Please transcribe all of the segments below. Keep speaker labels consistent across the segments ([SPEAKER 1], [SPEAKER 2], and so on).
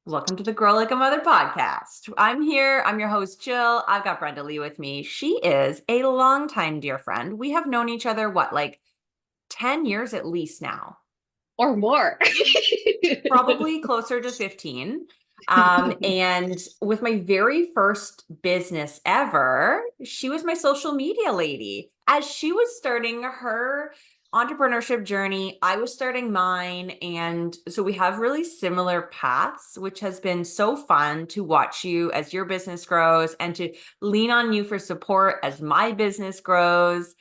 [SPEAKER 1] Welcome to the Grow Like a Mother podcast. I'm here. I'm your host, Jill. I've got Brenda Lee with me. She is a longtime dear friend. We have known each other, like 10 years at least now?
[SPEAKER 2] Or more.
[SPEAKER 1] Probably closer to 15. And with my very first business ever, she was my social media lady. As she was starting her entrepreneurship journey, I was starting mine. And so we have really similar paths, which has been so fun to watch you as your business grows and to lean on you for support as my business grows.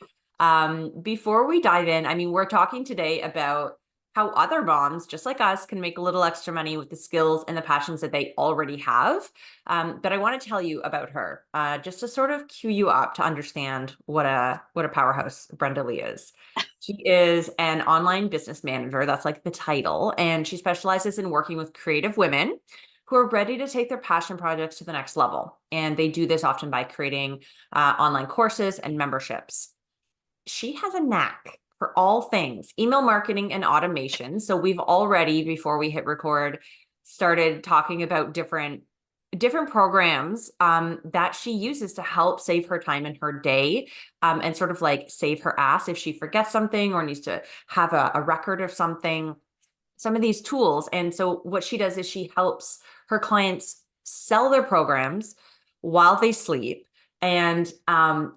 [SPEAKER 1] Before we dive in, we're talking today about how other moms, just like us, can make a little extra money with the skills and the passions that they already have. But I want to tell you about her, just to sort of cue you up to understand what a powerhouse Brenda Lee is. She is an online business manager. That's like the title. And she specializes in working with creative women who are ready to take their passion projects to the next level. And they do this often by creating online courses and memberships. She has a knack for all things email marketing and automation. So we've already, before we hit record, started talking about different programs that she uses to help save her time in her day, and sort of like save her ass if she forgets something or needs to have a record of something, some of these tools. And so what she does is she helps her clients sell their programs while they sleep and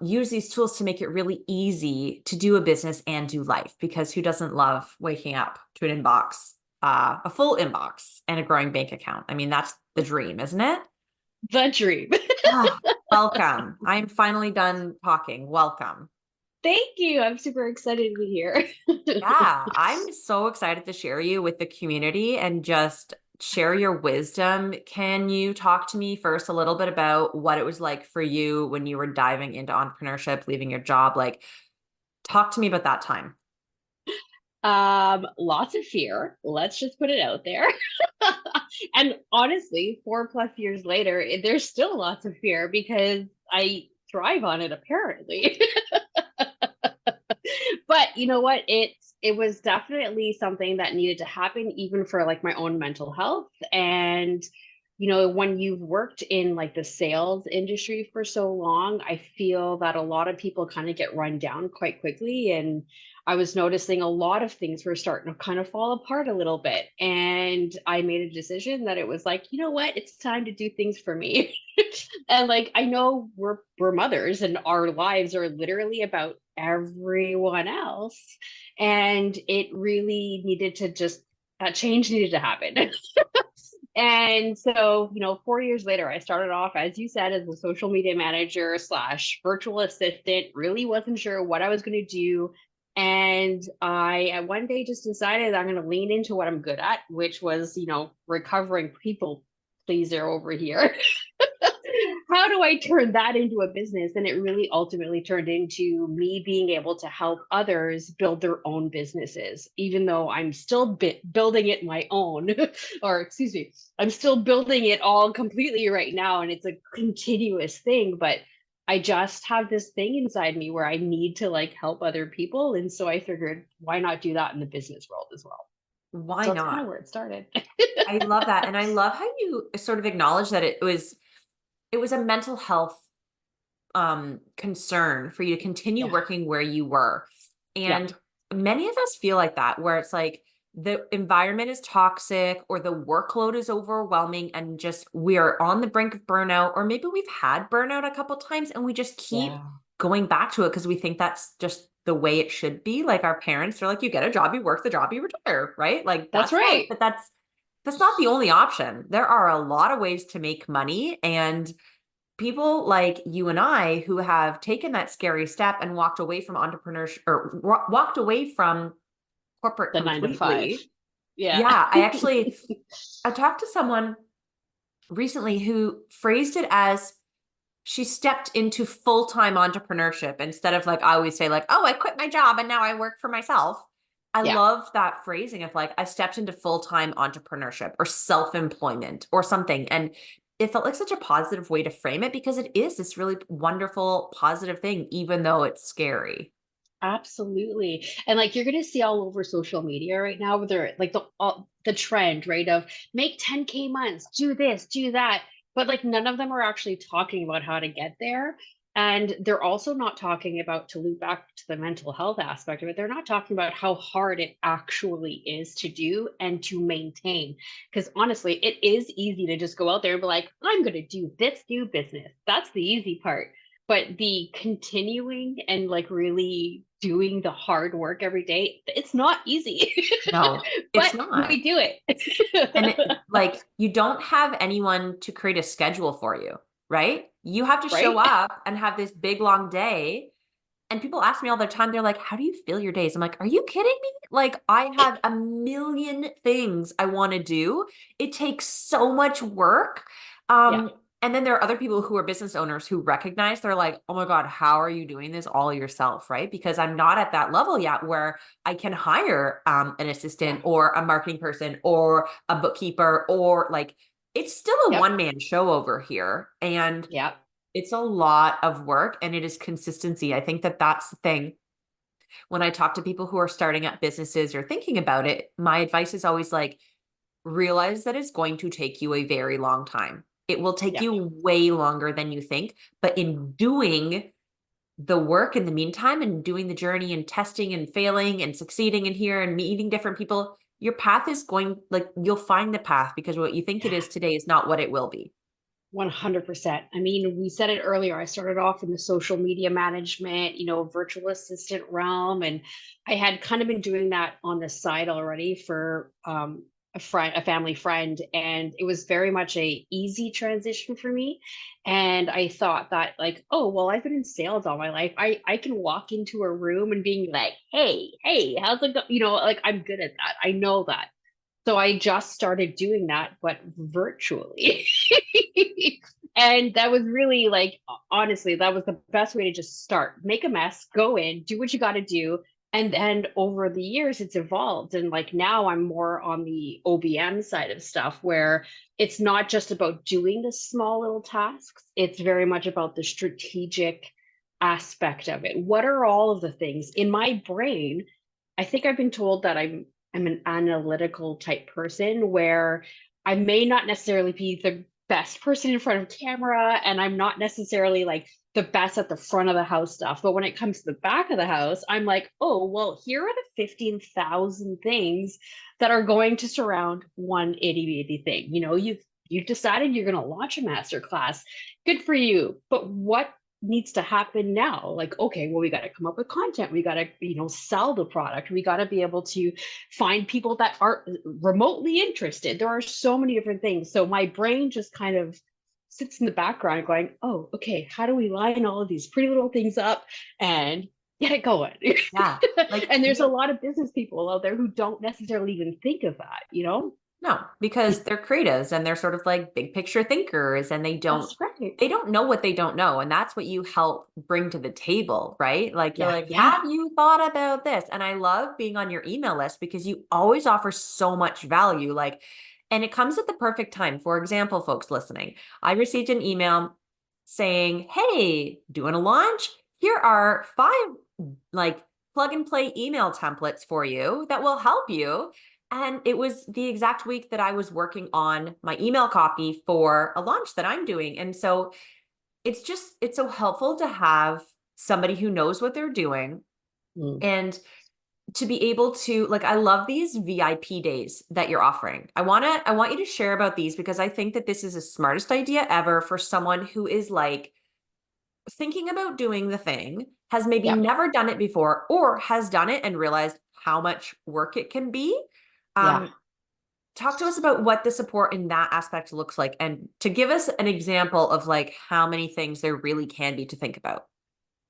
[SPEAKER 1] use these tools to make it really easy to do a business and do life, because who doesn't love waking up to an inbox, a full inbox and a growing bank account? That's the dream, isn't it?
[SPEAKER 2] The dream.
[SPEAKER 1] Ah, welcome. I'm finally done talking. Welcome.
[SPEAKER 2] Thank you. I'm super excited to be here.
[SPEAKER 1] Yeah, I'm so excited to share you with the community and just share your wisdom. Can you talk to me first a little bit about what it was like for you when you were diving into entrepreneurship, leaving your job? Like, talk to me about that time.
[SPEAKER 2] Lots of fear. Let's just put it out there. And honestly, 4+ years later, there's still lots of fear because I thrive on it apparently. But you know what? It was definitely something that needed to happen even for like my own mental health. And when you've worked in like the sales industry for so long, I feel that a lot of people kind of get run down quite quickly. And I was noticing a lot of things were starting to kind of fall apart a little bit. And I made a decision that it was like, you know what, it's time to do things for me. And like I know we're mothers and our lives are literally about everyone else. And it really needed to just that change needed to happen. And so, 4 years later, I started off, as you said, as a social media manager slash virtual assistant, really wasn't sure what I was going to do. And I one day just decided I'm going to lean into what I'm good at, which was, recovering people pleaser over here. How do I turn that into a business? And it really ultimately turned into me being able to help others build their own businesses, even though I'm still building it my own, or excuse me, I'm still building it all completely right now. And it's a continuous thing, but I just have this thing inside me where I need to like help other people. And so I figured, why not do that in the business world as well?
[SPEAKER 1] Why
[SPEAKER 2] So that's kind
[SPEAKER 1] not?
[SPEAKER 2] of where it started.
[SPEAKER 1] I love that. And I love how you sort of acknowledge that it was a mental health concern for you to continue
[SPEAKER 2] Yeah.
[SPEAKER 1] working where you were.
[SPEAKER 2] Yeah.
[SPEAKER 1] And many of us feel like that, where it's like the environment is toxic or the workload is overwhelming and just we're on the brink of burnout, or maybe we've had burnout a couple times and we just keep
[SPEAKER 2] Yeah.
[SPEAKER 1] going back to it because we think that's just the way it should be. Like our parents, they're like, you get a job, you work the job, you retire, right? Like
[SPEAKER 2] That's
[SPEAKER 1] that's life,
[SPEAKER 2] right.
[SPEAKER 1] but that's not the only option. There are a lot of ways to make money, and people like you and I who have taken that scary step and walked away from entrepreneurship, or walked away from corporate
[SPEAKER 2] The 9 to 5.
[SPEAKER 1] completely.
[SPEAKER 2] Yeah.
[SPEAKER 1] Yeah, I talked to someone recently who phrased it as she stepped into full-time entrepreneurship instead of, like I always say, like, oh, I quit my job and now I work for myself. I
[SPEAKER 2] Yeah.
[SPEAKER 1] love that phrasing of like, I stepped into full-time entrepreneurship or self-employment or something. And it felt like such a positive way to frame it, because it is this really wonderful, positive thing, even though it's scary.
[SPEAKER 2] Absolutely. And like you're gonna see all over social media right now, where they're like the trend, right? Of make 10K months, do this, do that. But like none of them are actually talking about how to get there. And they're also not talking about, to loop back to the mental health aspect of it, they're not talking about how hard it actually is to do and to maintain. Because honestly, it is easy to just go out there and be like, I'm gonna do this new business. That's the easy part, but the continuing and like really doing the hard work every day, it's not easy.
[SPEAKER 1] No, it's
[SPEAKER 2] But
[SPEAKER 1] not.
[SPEAKER 2] we do
[SPEAKER 1] And
[SPEAKER 2] it.
[SPEAKER 1] like, you don't have anyone to create a schedule for you, right? You have to show
[SPEAKER 2] Right?
[SPEAKER 1] up and have this big long day. And people ask me all the time, they're like, how do you fill your days? I'm like, are you kidding me? Like, I have a million things I want to do. It takes so much work.
[SPEAKER 2] Yeah.
[SPEAKER 1] And then there are other people who are business owners who recognize, they're like, oh my God, how are you doing this all yourself? Right? Because I'm not at that level yet where I can hire an
[SPEAKER 2] Yeah.
[SPEAKER 1] assistant or a marketing person or a bookkeeper, or like, it's still a
[SPEAKER 2] Yep.
[SPEAKER 1] one-man show over here. And
[SPEAKER 2] Yep.
[SPEAKER 1] it's a lot of work, and it is consistency. I think that that's the thing. When I talk to people who are starting up businesses or thinking about it, my advice is always like, realize that it's going to take you a very long time. It will take
[SPEAKER 2] Yeah.
[SPEAKER 1] you way longer than you think. But in doing the work in the meantime, and doing the journey and testing and failing and succeeding in here and meeting different people, your path is going, like, you'll find the path, because what you think it
[SPEAKER 2] Yeah.
[SPEAKER 1] is today is not what it will be.
[SPEAKER 2] 100%. I mean, we said it earlier. I started off in the social media management, virtual assistant realm, and I had kind of been doing that on the side already for a family friend, and it was very much a easy transition for me. And I thought that, like, oh well, I've been in sales all my life. I can walk into a room and being like, hey, how's it go? Like I'm good at that. I know that. So I just started doing that, but virtually. And that was really like, honestly, that was the best way to just start. Make a mess, go in, do what you got to do. And then over the years, it's evolved. And like now I'm more on the OBM side of stuff, where it's not just about doing the small little tasks, it's very much about the strategic aspect of it. What are all of the things in my brain? I think I've been told that I'm an analytical type person, where I may not necessarily be the best person in front of camera, and I'm not necessarily like the best at the front of the house stuff. But when it comes to the back of the house, I'm like, oh, well, here are the 15,000 things that are going to surround one itty bitty thing. You've decided you're going to launch a master class. Good for you. But what needs to happen now? Like, okay, well, we got to come up with content. We got to, sell the product. We got to be able to find people that are remotely interested. There are so many different things. So my brain just kind of sits in the background going, oh, okay, how do we line all of these pretty little things up and get it going?
[SPEAKER 1] Yeah. Like,
[SPEAKER 2] And there's a
[SPEAKER 1] you,
[SPEAKER 2] lot of business people out there who don't necessarily even think of that.
[SPEAKER 1] no, because they're creatives and they're sort of like big picture thinkers, and they don't
[SPEAKER 2] That's right.
[SPEAKER 1] they don't know what they don't know. And that's what you help bring to the table, right? Like, you're
[SPEAKER 2] Yeah.
[SPEAKER 1] like,
[SPEAKER 2] Yeah.
[SPEAKER 1] have you thought about this? And I love being on your email list because you always offer so much value. Like, and it comes at the perfect time. For example, folks listening, I received an email saying, hey, doing a launch? Here are 5 like plug and play email templates for you that will help you. And it was the exact week that I was working on my email copy for a launch that I'm doing. And so it's so helpful to have somebody who knows what they're doing,
[SPEAKER 2] Mm.
[SPEAKER 1] and to be able to, like, I love these VIP days that you're offering. I want you to share about these, because I think that this is the smartest idea ever for someone who is like thinking about doing the thing, has maybe
[SPEAKER 2] Yeah.
[SPEAKER 1] never done it before, or has done it and realized how much work it can be.
[SPEAKER 2] Yeah.
[SPEAKER 1] Um, Talk to us about what the support in that aspect looks like, and to give us an example of like how many things there really can be to think about.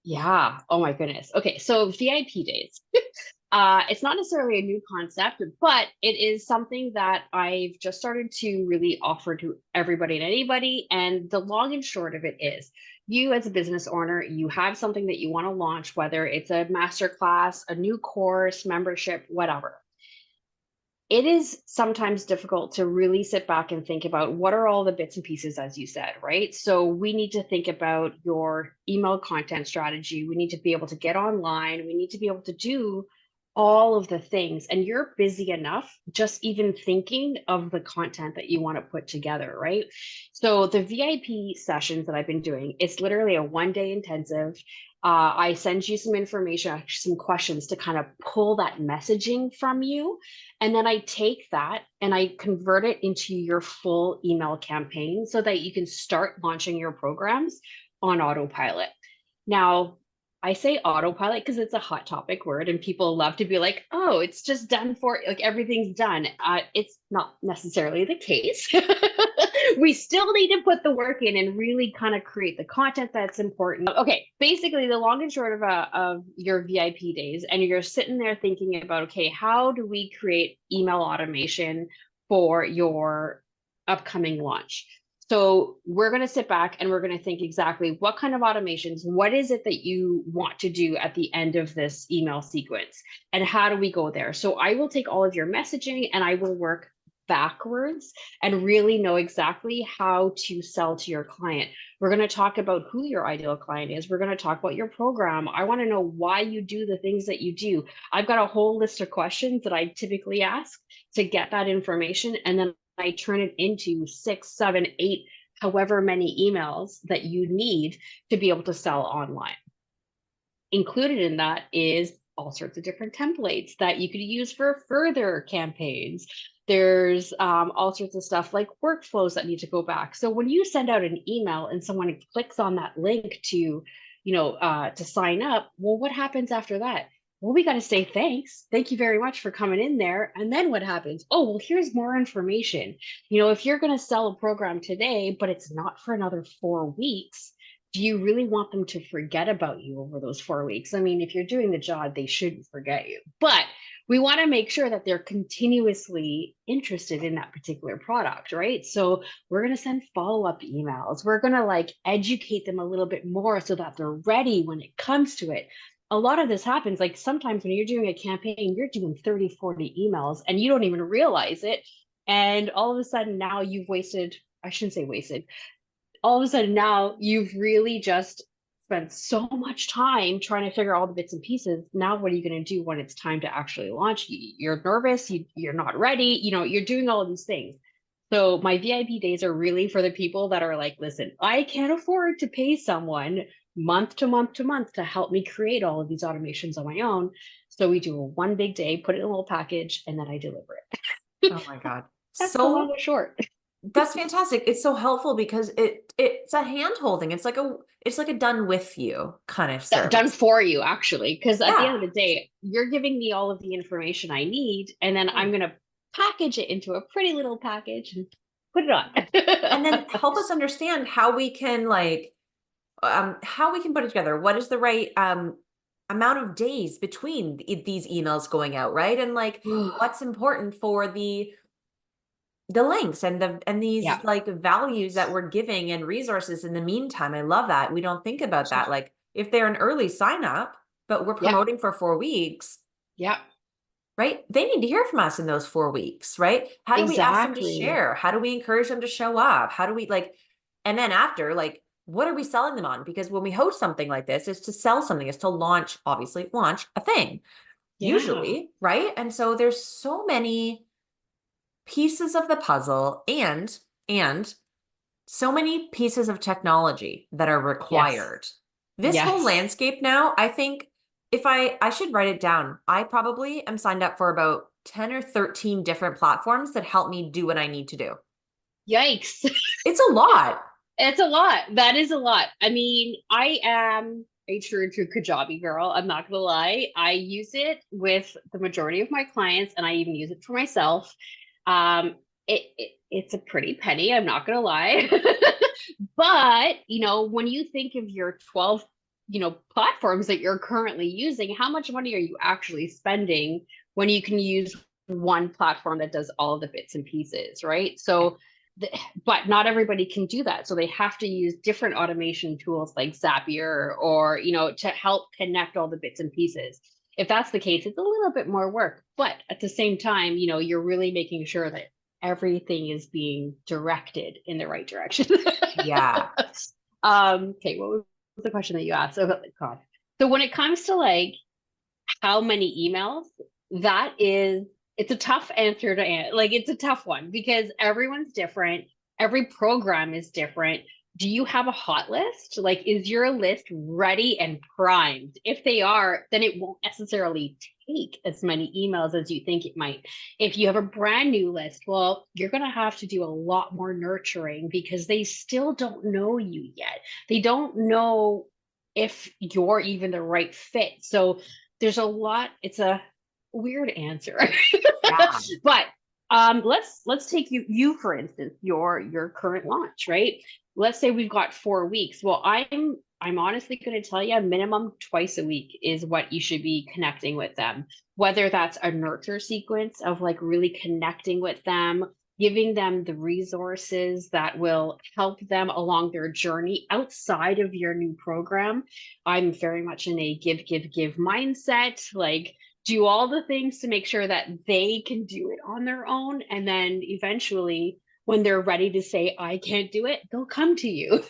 [SPEAKER 2] Yeah. Oh my goodness. Okay. So VIP days. It's not necessarily a new concept, but it is something that I've just started to really offer to everybody and anybody. And the long and short of it is, you as a business owner, you have something that you want to launch, whether it's a master class, a new course, membership, whatever. it is sometimes difficult to really sit back and think about what are all the bits and pieces, as you said, right? So we need to think about your email content strategy. We need to be able to get online. We need to be able to do all of the things. And you're busy enough just even thinking of the content that you want to put together, right? So the VIP sessions that I've been doing, it's literally a 1 day intensive. I send you some information, some questions to kind of pull that messaging from you. And then I take that and I convert it into your full email campaign so that you can start launching your programs on autopilot. Now, I say autopilot because it's a hot topic word and people love to be like, oh, it's just done for, like everything's done. It's not necessarily the case. We still need to put the work in and really kind of create the content that's important. Okay, basically the long and short of your VIP days, and you're sitting there thinking about, okay, how do we create email automation for your upcoming launch? So we're going to sit back and we're going to think exactly what kind of automations, what is it that you want to do at the end of this email sequence, and how do we go there? So I will take all of your messaging and I will work backwards and really know exactly how to sell to your client. We're going to talk about who your ideal client is. We're going to talk about your program. I want to know why you do the things that you do. I've got a whole list of questions that I typically ask to get that information. And then I turn it into 6, 7, 8, however many emails that you need to be able to sell online. Included in that is all sorts of different templates that you could use for further campaigns. There's all sorts of stuff like workflows that need to go back. So when you send out an email and someone clicks on that link to, to sign up, well, what happens after that? Well, we got to say thanks. Thank you very much for coming in there. And then what happens? Oh, well, here's more information. If you're going to sell a program today, but it's not for another 4 weeks, do you really want them to forget about you over those 4 weeks? I mean, if you're doing the job, they shouldn't forget you. But we want to make sure that they're continuously interested in that particular product, right? So we're going to send follow-up emails. We're going to educate them a little bit more so that they're ready when it comes to it. A lot of this happens, like sometimes when you're doing a campaign, you're doing 30, 40 emails and you don't even realize it. And all of a sudden now you've wasted, I shouldn't say wasted, all of a sudden now you've really just spent so much time trying to figure out all the bits and pieces. Now, what are you going to do when it's time to actually launch? You're nervous, you're not ready, you're doing all of these things. So my VIP days are really for the people that are like, listen, I can't afford to pay someone month to month to month to help me create all of these automations on my own. So we do a one big day, put it in a little package, and then I deliver it.
[SPEAKER 1] Oh my God.
[SPEAKER 2] That's the long and short.
[SPEAKER 1] That's fantastic. It's so helpful because it's a hand holding. It's like a done with you kind of service.
[SPEAKER 2] Done for you, actually, because at the end of the day, you're giving me all of the information I need, and then I'm going to package it into a pretty little package and put it on.
[SPEAKER 1] And then help us understand how we can put it together. What is the right amount of days between these emails going out, right? And what's important for the links and these values that we're giving and resources in the meantime. I love that. We don't think about that. Like if they're an early sign up, but we're promoting for 4 weeks.
[SPEAKER 2] Yeah.
[SPEAKER 1] Right. They need to hear from us in those 4 weeks, right? How do we ask them to share? How do we encourage them to show up? How do we and then after, what are we selling them on? Because when we host something like this, it's to sell something, it's to launch a thing, usually, right? And so there's so many pieces of the puzzle and so many pieces of technology that are required. This whole landscape now, I think if I should write it down, I probably am signed up for about 10 or 13 different platforms that help me do what I need to do.
[SPEAKER 2] Yikes.
[SPEAKER 1] It's a lot.
[SPEAKER 2] It's a lot. That is a lot. I mean, I am a true Kajabi girl. I'm not going to lie. I use it with the majority of my clients, and I even use it for myself. It's a pretty penny. I'm not going to lie. But, when you think of your 12, platforms that you're currently using, how much money are you actually spending when you can use one platform that does all of the bits and pieces, right? So, but not everybody can do that. So they have to use different automation tools like Zapier or, to help connect all the bits and pieces. if that's the case, it's a little bit more work. But at the same time, you're really making sure that everything is being directed in the right direction.
[SPEAKER 1] Yeah.
[SPEAKER 2] Okay, what was the question that you asked? Oh God. So when it comes to like how many emails, it's a tough answer to answer. Like it's a tough one because everyone's different. Every program is different. Do you have a hot list? Like, is your list ready and primed? If they are, then it won't necessarily take as many emails as you think it might. If you have a brand new list, well, you're going to have to do a lot more nurturing because they still don't know you yet. They don't know if you're even the right fit. So there's a lot, it's a weird answer.
[SPEAKER 1] Yeah.
[SPEAKER 2] But let's take you for instance, your current launch, right? Let's say we've got 4 weeks. Well, I'm honestly going to tell you minimum twice a week is what you should be connecting with them, whether that's a nurture sequence of like really connecting with them, giving them the resources that will help them along their journey outside of your new program. I'm very much in a give mindset, like do all the things to make sure that they can do it on their own. And then eventually, when they're ready to say, I can't do it, they'll come to you.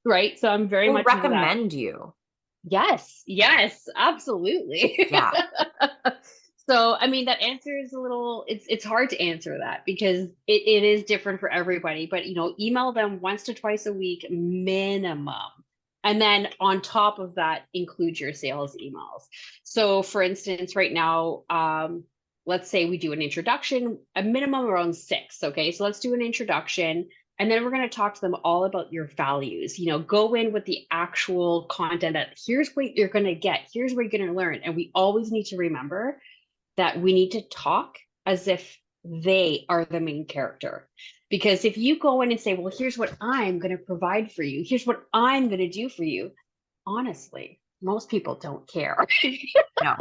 [SPEAKER 2] Right. So I'm very
[SPEAKER 1] Or
[SPEAKER 2] much into that.
[SPEAKER 1] recommend you.
[SPEAKER 2] Yes, absolutely.
[SPEAKER 1] Yeah.
[SPEAKER 2] So, I mean, that answer is a little, it's hard to answer that because it is different for everybody, but email them once to twice a week minimum. And then on top of that, include your sales emails. So for instance, right now, let's say we do an introduction, a minimum around 6. Okay. So let's do an introduction. And then we're going to talk to them all about your values. Go in with the actual content that here's what you're going to get. Here's what you're going to learn. And we always need to remember that we need to talk as if they are the main character. Because if you go in and say, well, here's what I'm going to provide for you, here's what I'm going to do for you, honestly, most people don't care.
[SPEAKER 1] No.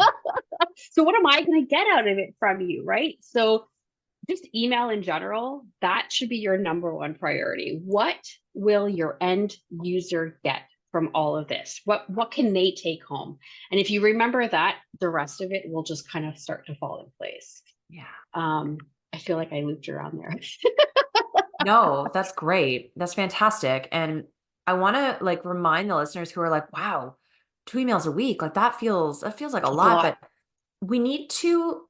[SPEAKER 2] So what am I going to get out of it from you, right? So just email in general, that should be your number one priority. What will your end user get from all of this? What can they take home? And if you remember that, the rest of it will just kind of start to fall in place.
[SPEAKER 1] Yeah.
[SPEAKER 2] I feel like I looped around there.
[SPEAKER 1] No, that's great. That's fantastic. And I want to like remind the listeners who are like, wow, 2 emails a week, like that feels like a
[SPEAKER 2] It's a
[SPEAKER 1] lot,
[SPEAKER 2] lot.
[SPEAKER 1] but we need to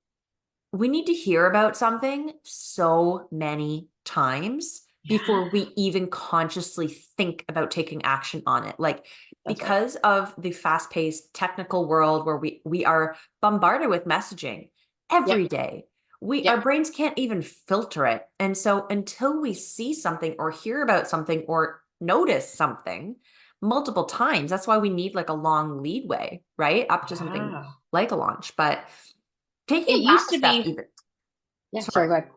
[SPEAKER 1] we need to hear about something so many times
[SPEAKER 2] Yeah,
[SPEAKER 1] before we even consciously think about taking action on it. Like
[SPEAKER 2] that's right.
[SPEAKER 1] because of the fast-paced technical world where we are bombarded with messaging
[SPEAKER 2] Yep.
[SPEAKER 1] every day. Our
[SPEAKER 2] Yep.
[SPEAKER 1] brains can't even filter it. And so until we see something or hear about something or notice something multiple times, that's why we need like a long leadway, right? Up to something
[SPEAKER 2] Yeah.
[SPEAKER 1] like a launch. But taking
[SPEAKER 2] It
[SPEAKER 1] it back
[SPEAKER 2] used
[SPEAKER 1] a
[SPEAKER 2] to
[SPEAKER 1] step
[SPEAKER 2] be,
[SPEAKER 1] even,
[SPEAKER 2] yeah,
[SPEAKER 1] sorry,
[SPEAKER 2] sorry, go ahead.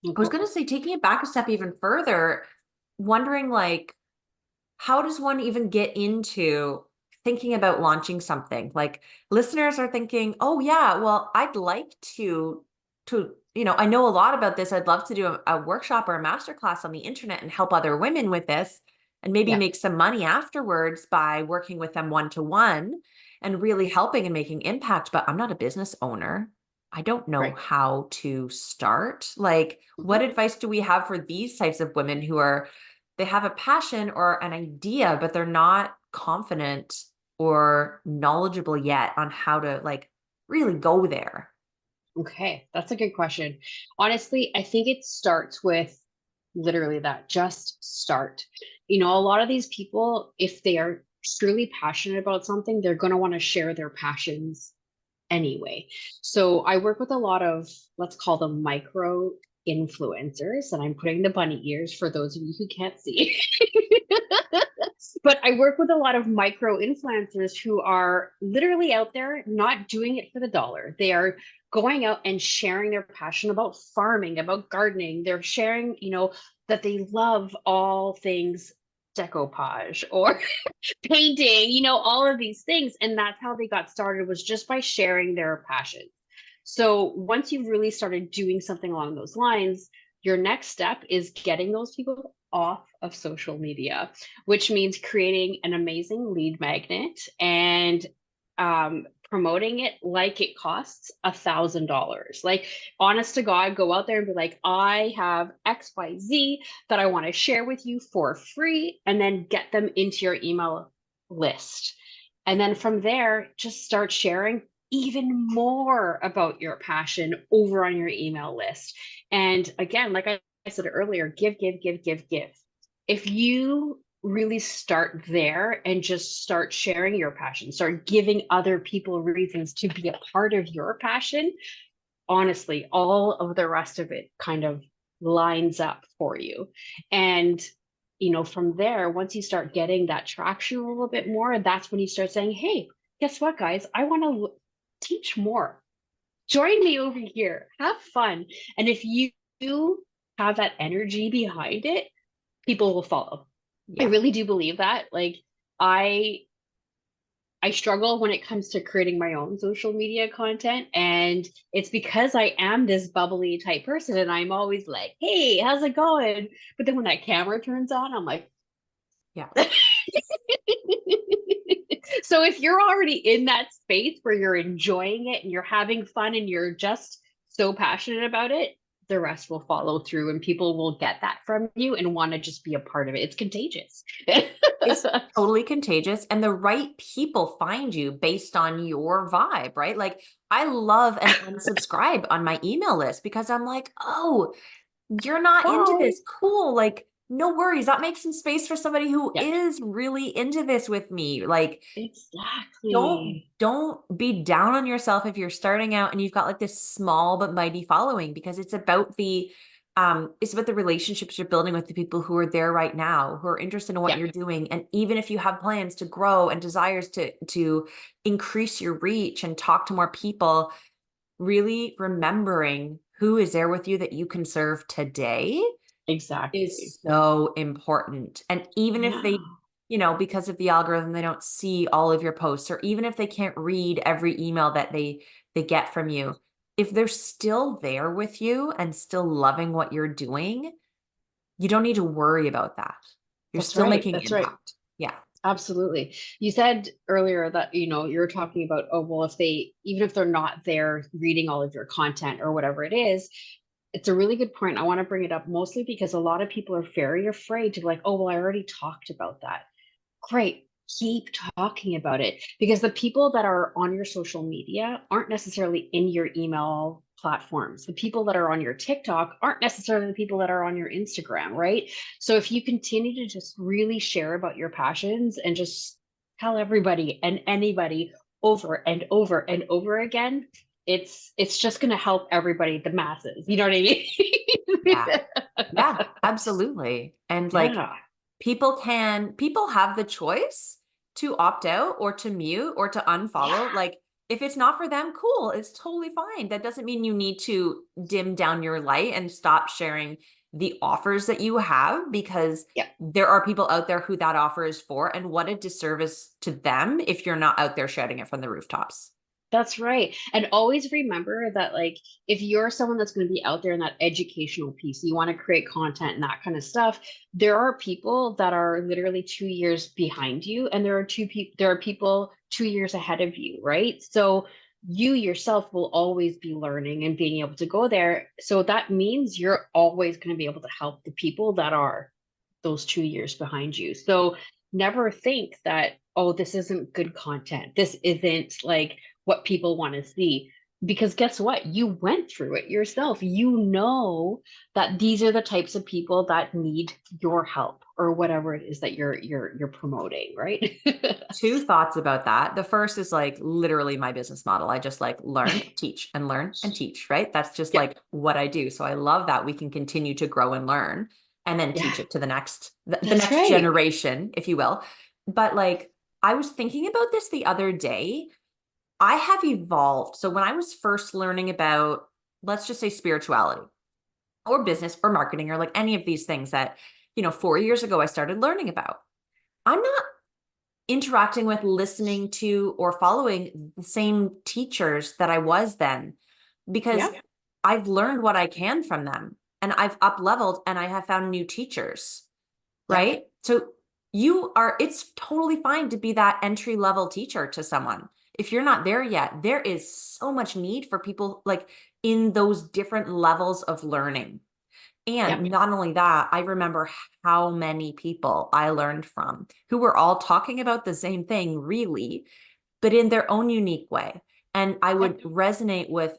[SPEAKER 1] I was
[SPEAKER 2] Go.
[SPEAKER 1] going to say, taking it back a step even further, wondering like, how does one even get into thinking about launching something? Like listeners are thinking, oh yeah, well, I'd like I know a lot about this. I'd love to do a workshop or a masterclass on the internet and help other women with this and maybe
[SPEAKER 2] Yeah,
[SPEAKER 1] make some money afterwards by working with them one-to-one and really helping and making impact. But I'm not a business owner. I don't know
[SPEAKER 2] right.
[SPEAKER 1] how to start. Like, what
[SPEAKER 2] Mhm.
[SPEAKER 1] advice do we have for these types of women who are they have a passion or an idea, but they're not confident or knowledgeable yet on how to like really go there?
[SPEAKER 2] Okay, that's a good question. Honestly, I think it starts with literally that, just start. A lot of these people, if they are truly passionate about something, they're going to want to share their passions anyway. So I work with a lot of, let's call them micro influencers, and I'm putting the bunny ears for those of you who can't see. But I work with a lot of micro influencers who are literally out there not doing it for the dollar. They are going out and sharing their passion about farming, about gardening. They're sharing, that they love all things decoupage or painting, all of these things. And that's how they got started, was just by sharing their passion. So once you've really started doing something along those lines, your next step is getting those people off of social media, which means creating an amazing lead magnet and promoting it like it costs $1,000. Like, honest to God, go out there and be like, I have XYZ that I want to share with you for free, and then get them into your email list. And then from there, just start sharing even more about your passion over on your email list. And again, like I said earlier, give, give, give, give, give. If you really start there and just start sharing your passion, start giving other people reasons to be a part of your passion, honestly, all of the rest of it kind of lines up for you. And, from there, once you start getting that traction a little bit more, that's when you start saying, hey, guess what, guys? I want to teach more. Join me over here. Have fun. And if you have that energy behind it, people will follow. I
[SPEAKER 1] Yeah.
[SPEAKER 2] really do believe that. Like, I struggle when it comes to creating my own social media content. And it's because I am this bubbly type person and I'm always like, hey, how's it going? But then when that camera turns on, I'm like,
[SPEAKER 1] Yeah.
[SPEAKER 2] so if you're already in that space where you're enjoying it and you're having fun and you're just so passionate about it, the rest will follow through and people will get that from you and want to just be a part of it. It's contagious.
[SPEAKER 1] It's totally contagious, and the right people find you based on your vibe, right? Like, I love and unsubscribe on my email list because I'm like, oh, you're not into
[SPEAKER 2] Bye.
[SPEAKER 1] this. Cool. Like, no worries. That makes some space for somebody who
[SPEAKER 2] Yeah,
[SPEAKER 1] is really into this with me. Like, don't
[SPEAKER 2] exactly.
[SPEAKER 1] don't be down on yourself if you're starting out and you've got like this small but mighty following, because it's about the relationships you're building with the people who are there right now, who are interested in what
[SPEAKER 2] Yeah,
[SPEAKER 1] you're doing. And even if you have plans to grow and desires to increase your reach and talk to more people, really remembering who is there with you that you can serve today
[SPEAKER 2] exactly.
[SPEAKER 1] is so important. And even if
[SPEAKER 2] Yeah,
[SPEAKER 1] they, because of the algorithm, they don't see all of your posts, or even if they can't read every email that they get from you, if they're still there with you and still loving what you're doing, you don't need to worry about that. You're
[SPEAKER 2] that's
[SPEAKER 1] still
[SPEAKER 2] right.
[SPEAKER 1] making
[SPEAKER 2] That's right.
[SPEAKER 1] impact. Yeah.
[SPEAKER 2] Absolutely. You said earlier that, you're talking about, oh, well, even if they're not there reading all of your content or whatever it is, it's a really good point. I want to bring it up mostly because a lot of people are very afraid to be like, oh, well, I already talked about that. Great. Keep talking about it, because the people that are on your social media aren't necessarily in your email platforms. The people that are on your TikTok aren't necessarily the people that are on your Instagram, right? So if you continue to just really share about your passions and just tell everybody and anybody over and over and over again, it's just going to help everybody, the masses. You know what I mean?
[SPEAKER 1] Yeah. Yeah, absolutely. And like,
[SPEAKER 2] Yeah.
[SPEAKER 1] people have the choice to opt out or to mute or to
[SPEAKER 2] Yeah.
[SPEAKER 1] unfollow. Like, if it's not for them, cool, it's totally fine. That doesn't mean you need to dim down your light and stop sharing the offers that you have, because
[SPEAKER 2] Yeah.
[SPEAKER 1] there are people out there who that offer is for, and what a disservice to them if you're not out there shouting it from the rooftops.
[SPEAKER 2] That's right. And always remember that, like, if you're someone that's going to be out there in that educational piece, you want to create content and that kind of stuff, there are people that are literally 2 years behind you, and there are people 2 years ahead of you, right? So you yourself will always be learning and being able to go there. So that means you're always going to be able to help the people that are those 2 years behind you. So never think that, oh, this isn't good content. This isn't like what people want to see. Because guess what? You went through it yourself. You know that these are the types of people that need your help or whatever it is that you're promoting, right?
[SPEAKER 1] Two thoughts about that. The first is like literally my business model. I just like learn and teach, right? That's just
[SPEAKER 2] Yep.
[SPEAKER 1] like what I do. So I love that we can continue to grow and learn and then
[SPEAKER 2] Yeah,
[SPEAKER 1] teach it to the
[SPEAKER 2] that's
[SPEAKER 1] next
[SPEAKER 2] right.
[SPEAKER 1] generation, if you will. But like, I was thinking about this the other day. I have evolved. So when I was first learning about, let's just say, spirituality or business or marketing or like any of these things that, 4 years ago I started learning about, I'm not interacting with, listening to, or following the same teachers that I was then, because
[SPEAKER 2] Yeah.
[SPEAKER 1] I've learned what I can from them and I've up leveled and I have found new teachers,
[SPEAKER 2] Yeah.
[SPEAKER 1] right? So it's totally fine to be that entry level teacher to someone. if you're not there yet, there is so much need for people like in those different levels of learning. And
[SPEAKER 2] Yep.
[SPEAKER 1] not only that, I remember how many people I learned from who were all talking about the same thing, really, but in their own unique way. And I
[SPEAKER 2] Yep.
[SPEAKER 1] would resonate with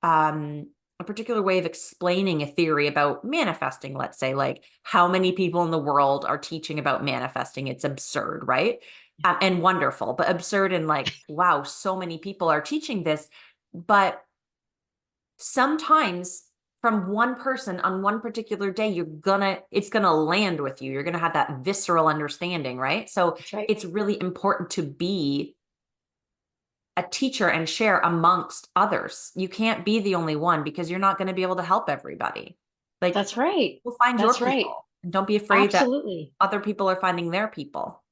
[SPEAKER 1] um, a particular way of explaining a theory about manifesting, let's say, like how many people in the world are teaching about manifesting. It's absurd, right? And wonderful, but absurd and like, wow, so many people are teaching this. But sometimes from one person on one particular day, it's gonna land with you. You're gonna have that visceral understanding, right? So
[SPEAKER 2] That's right.
[SPEAKER 1] it's really important to be a teacher and share amongst others. You can't be the only one because you're not going to be able to help everybody. Like,
[SPEAKER 2] That's right.
[SPEAKER 1] you'll find your
[SPEAKER 2] That's right.
[SPEAKER 1] people and don't be afraid that
[SPEAKER 2] Absolutely.
[SPEAKER 1] other people are finding their people.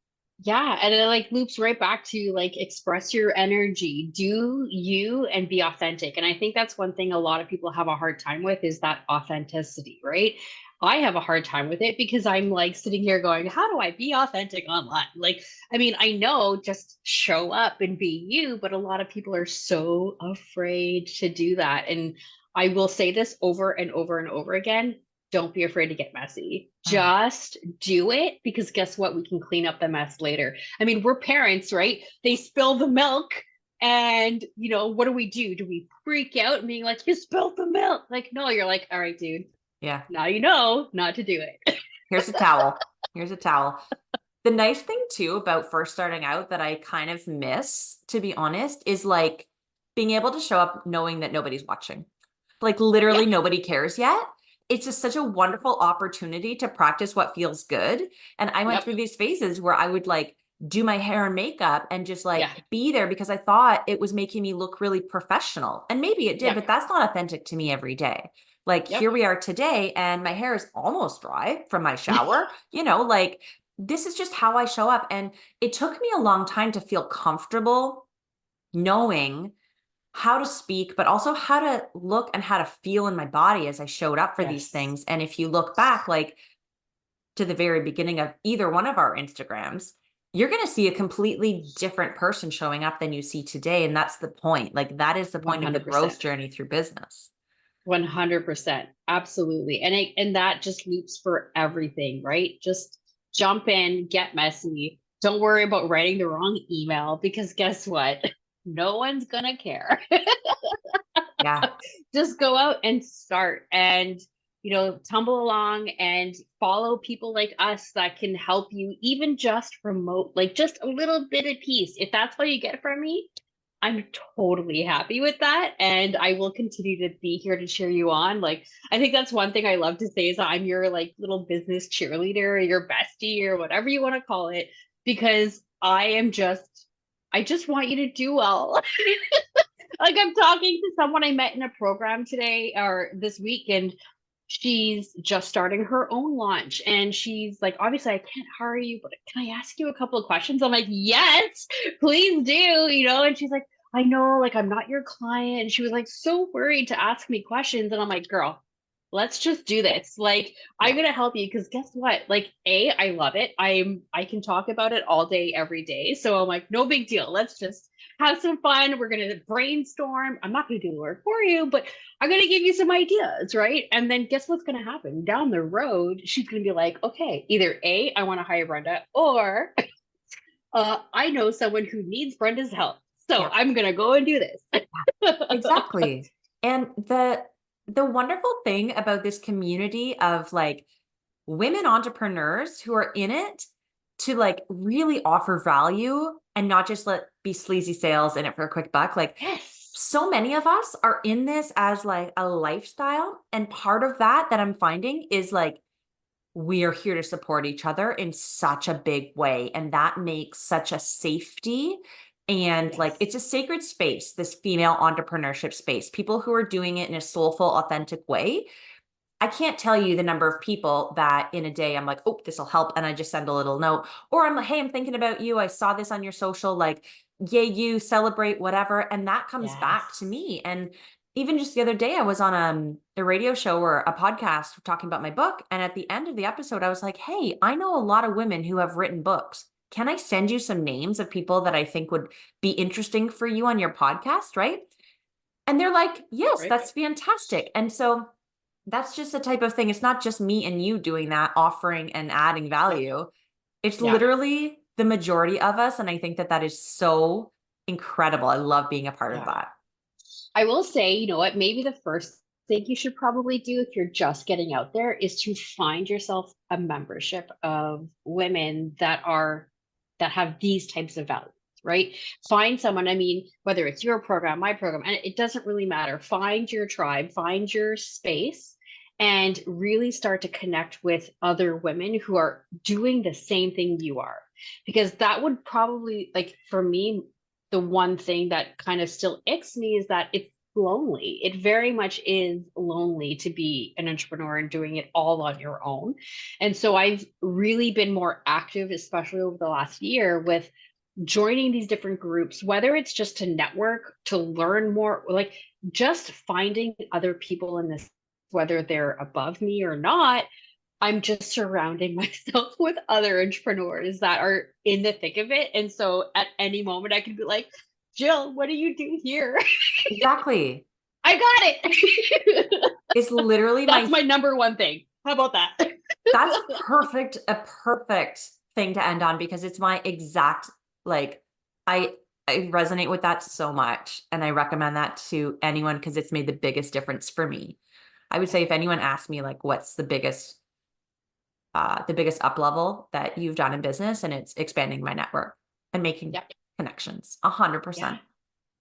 [SPEAKER 2] Yeah, and it like loops right back to like express your energy, do you and be authentic. And I think that's one thing a lot of people have a hard time with is that authenticity, right? I have a hard time with it because I'm like sitting here going, how do I be authentic online? Like, I mean, I know just show up and be you, but a lot of people are so afraid to do that. And I will say this over and over and over again. Don't be afraid to get messy.
[SPEAKER 1] Oh,
[SPEAKER 2] Just do it because guess what? We can clean up the mess later. I mean, we're parents, right? They spill the milk. And, what do we do? Do we freak out and being like, you spilled the milk? Like, no, you're like, all right, dude,
[SPEAKER 1] yeah.
[SPEAKER 2] now you know not to do it.
[SPEAKER 1] Here's a towel. Here's a towel. The nice thing too about first starting out that I kind of miss, to be honest, is like being able to show up knowing that nobody's watching. Like literally
[SPEAKER 2] Yep.
[SPEAKER 1] nobody cares yet. It's just such a wonderful opportunity to practice what feels good. And I went
[SPEAKER 2] Yep.
[SPEAKER 1] through these phases where I would like do my hair and makeup and just
[SPEAKER 2] Yeah.
[SPEAKER 1] like be there because I thought it was making me look really professional. And maybe it did,
[SPEAKER 2] Yep.
[SPEAKER 1] but that's not authentic to me every day. Like here
[SPEAKER 2] Yep.
[SPEAKER 1] we are today and my hair is almost dry from my shower, like this is just how I show up. And it took me a long time to feel comfortable knowing how to speak, but also how to look and how to feel in my body as I showed up for these
[SPEAKER 2] Yes.
[SPEAKER 1] things. And if you look back, like to the very beginning of either one of our Instagrams, you're going to see a completely different person showing up than you see today. And that's the point. Like that is the point of the growth
[SPEAKER 2] 100%.
[SPEAKER 1] journey through business.
[SPEAKER 2] 100%. Absolutely. And that just loops for everything, right? Just jump in, get messy. Don't worry about writing the wrong email because guess what? No one's gonna care.
[SPEAKER 1] Yeah.
[SPEAKER 2] Just go out and start and tumble along and follow people like us that can help you even just remote, like just a little bit of piece. If that's what you get from me, I'm totally happy with that. And I will continue to be here to cheer you on. Like, I think that's one thing I love to say is that I'm your like little business cheerleader or your bestie or whatever you want to call it, because I just want you to do well. Like I'm talking to someone I met in a program today or this week, and she's just starting her own launch. And she's like, obviously, I can't hire you, but can I ask you a couple of questions? I'm like, yes, please do, And she's like, I know, like, I'm not your client. And she was like, so worried to ask me questions. And I'm like, girl, let's just do this. Like, I'm
[SPEAKER 1] Yeah.
[SPEAKER 2] gonna help you because guess what? Like, I love it. I can talk about it all day, every day. So I'm like, no big deal. Let's just have some fun. We're gonna brainstorm. I'm not gonna do the work for you, but I'm gonna give you some ideas, right? And then guess what's gonna happen? Down the road, she's gonna be like, okay, either A, I want to hire Brenda, or I know someone who needs Brenda's help. So
[SPEAKER 1] Yeah.
[SPEAKER 2] I'm gonna go and do this.
[SPEAKER 1] Exactly. And the wonderful thing about this community of like women entrepreneurs who are in it to like really offer value and not just let be sleazy sales in it for a quick buck. Like
[SPEAKER 2] Yes.
[SPEAKER 1] so many of us are in this as like a lifestyle. And part of that I'm finding is like we are here to support each other in such a big way. And that makes such a safety. And like,
[SPEAKER 2] Yes.
[SPEAKER 1] it's a sacred space, this female entrepreneurship space, people who are doing it in a soulful, authentic way. I can't tell you the number of people that in a day I'm like, oh, this will help. And I just send a little note, or I'm like, hey, I'm thinking about you. I saw this on your social, like, yay, you celebrate whatever. And that comes back to
[SPEAKER 2] Yes.
[SPEAKER 1] me. And even just the other day, I was on a radio show or a podcast talking about my book. And at the end of the episode, I was like, hey, I know a lot of women who have written books. can I send you some names of people that I think would be interesting for you on your podcast? Right. And they're like, yes,
[SPEAKER 2] Right.
[SPEAKER 1] that's fantastic. And so that's just the type of thing. It's not just me and you doing that, offering and adding value. It's
[SPEAKER 2] Yeah.
[SPEAKER 1] literally the majority of us. And I think that that is so incredible. I love being a part of
[SPEAKER 2] Yeah.
[SPEAKER 1] that.
[SPEAKER 2] I will say, you know what, maybe the first thing you should probably do if you're just getting out there is to find yourself a membership of women that have these types of values, right? Find someone, I mean, whether it's your program, my program, and it doesn't really matter. Find your tribe, find your space, and really start to connect with other women who are doing the same thing you are. Because that would probably, like, for me, the one thing that kind of still icks me is that it's lonely. It very much is lonely to be an entrepreneur and doing it all on your own. And so I've really been more active, especially over the last year, with joining these different groups, whether it's just to network, to learn more, like just finding other people in this, whether they're above me or not. I'm just surrounding myself with other entrepreneurs that are in the thick of it. And so at any moment, I could be like, Jill, what do you do here?
[SPEAKER 1] Exactly.
[SPEAKER 2] I got it.
[SPEAKER 1] It's literally
[SPEAKER 2] That's my number one thing. How about that?
[SPEAKER 1] that's a perfect thing to end on because it's my exact, like, I, I resonate with that so much. And I recommend that to anyone because it's made the biggest difference for me. I would say if anyone asked me like, what's the biggest up level that you've done in business, and it's expanding my network and making
[SPEAKER 2] Yep.
[SPEAKER 1] connections,
[SPEAKER 2] Yeah,
[SPEAKER 1] 100%.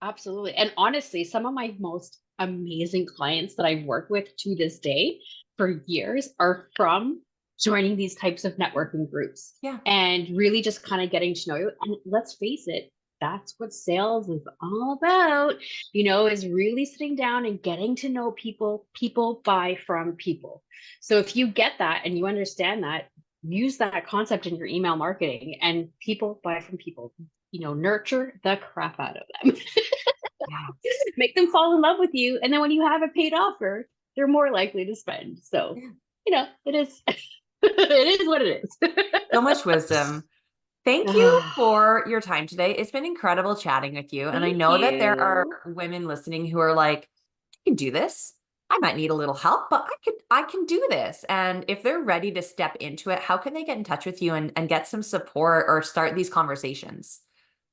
[SPEAKER 2] absolutely. And honestly, some of my most amazing clients that I've worked with to this day for years are from joining these types of networking groups
[SPEAKER 1] Yeah.
[SPEAKER 2] and really just kind of getting to know you. And let's face it, that's what sales is all about, is really sitting down and getting to know people. People buy from people. So if you get that and you understand that, use that concept in your email marketing, and people buy from people. Nurture the crap out of them.
[SPEAKER 1] Yeah.
[SPEAKER 2] Make them fall in love with you. And then when you have a paid offer, they're more likely to spend. So, it is, it is what it is.
[SPEAKER 1] So much wisdom. Thank you for your time today. It's been incredible chatting with you. And I
[SPEAKER 2] Thank
[SPEAKER 1] know that there are
[SPEAKER 2] you.
[SPEAKER 1] women listening who are like, I can do this. I might need a little help, but I can do this. And if they're ready to step into it, how can they get in touch with you and get some support or start these conversations?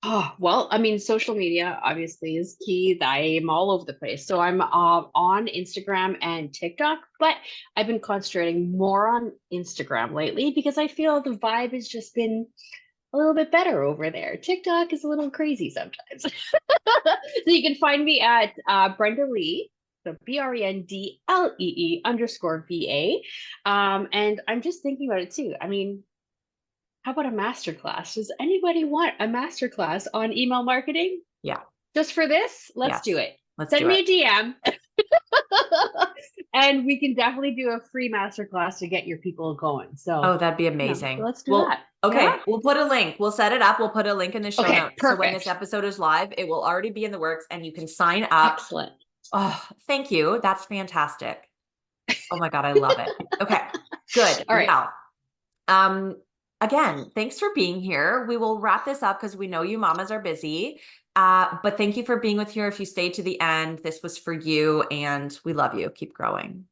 [SPEAKER 2] Oh, well, I mean, social media obviously is key. I am all over the place. So I'm on Instagram and TikTok, but I've been concentrating more on Instagram lately because I feel the vibe has just been a little bit better over there. TikTok is a little crazy sometimes. So you can find me at Brenda Lee, so BRENDLEE_VA. And I'm just thinking about it too. I mean, how about a masterclass? Does anybody want a masterclass on email marketing?
[SPEAKER 1] Yeah.
[SPEAKER 2] Just for this? Let's
[SPEAKER 1] Yes.
[SPEAKER 2] do it.
[SPEAKER 1] Let's
[SPEAKER 2] Send
[SPEAKER 1] do
[SPEAKER 2] me
[SPEAKER 1] it.
[SPEAKER 2] a DM. And we can definitely do a free masterclass to get your people going. So,
[SPEAKER 1] Oh, that'd be amazing.
[SPEAKER 2] let's do
[SPEAKER 1] Well,
[SPEAKER 2] that.
[SPEAKER 1] okay.
[SPEAKER 2] Yeah.
[SPEAKER 1] We'll put a link. We'll set it up. We'll put a link in the show
[SPEAKER 2] Okay,
[SPEAKER 1] notes. So when this
[SPEAKER 2] perfect.
[SPEAKER 1] episode is live, it will already be in the works and you can sign up.
[SPEAKER 2] Excellent.
[SPEAKER 1] Oh, thank you. That's fantastic. Oh my God, I love it. Okay, good.
[SPEAKER 2] All right.
[SPEAKER 1] Well, again, thanks for being here. We will wrap this up because we know you mamas are busy. But thank you for being with here. If you stayed to the end, this was for you and we love you. Keep growing.